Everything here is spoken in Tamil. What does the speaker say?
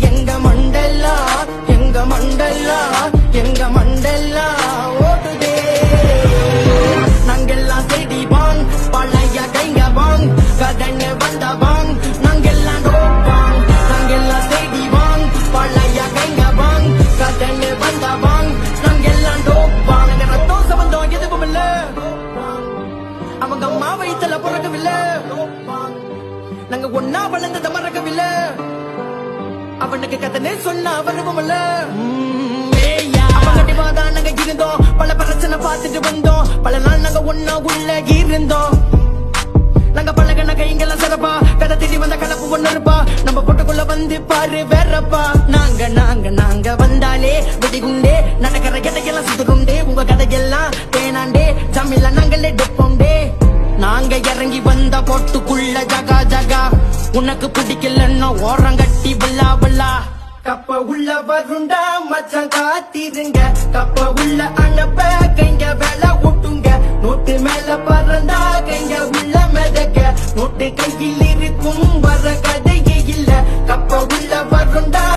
எங்க மண்டல்லா எங்க மண்டல்லா எங்க மண்டல்லா ஓடுதே. நாங்கெல்லாம் செடி வாங் பழைய கைங்க வாங் கடனை வந்த வாங் நாங்கெல்லாம் டோப்பாங். நாங்கெல்லாம் செடி வாங் பழைய கைங்க வாங் கடனை வந்த வாங் நாங்கெல்லாம் டோப்பாங். நாங்க ரத்தம் சம்பந்தம் எதுவும் இல்ல, அவங்க அம்மா வயிற்றுல பிறக்கவில்லை, நாங்க ஒன்னா வளர்ந்தத மறக்கவில்லை, அவனுக்கு கதனை சொன்ன வருவோம்ல. அவங்கடிவாதான் நாங்க இருந்தோம், பல பிரச்சனை பார்த்துட்டு வந்தோம், பல நாள் நாங்க ஒன்னா உள்ள இருந்தோம். நாங்க பழகன கைங்கெல்லாம் சிறப்பா, கதை திடி வந்த கலப்பு ஒண்ணு இருப்பா, நம்ம பொட்டுக்குள்ள வந்து பாரு வேறப்பா. நாங்க நாங்க நாங்க வந்தாலே வெடிகுண்டே, நடக்கிற கதையெல்லாம் சுத்துருண்டே, உங்க கதையெல்லாம் தேனாண்டே, ஜமில்ல நாங்களே டெப்போண்டே. நாங்க இறங்கி வந்த பொட்டுக்குள்ள ஜகா ஜகா, உனக்கு பிடிக்கலன்னா ஓரங்கட்டி பல்லா பல்லா. கப்ப உள்ள வருண்டா மச்சான் காத்திருங்க, கப்ப உள்ள அனுப்ப கைங்க வேலை ஒட்டுங்க, நோட்டு மேல பறந்தா கைங்க உள்ள மிதக்க, நோட்டு கையில் இருக்கும் வர கதையே இல்ல, கப்ப உள்ள வருண்டா.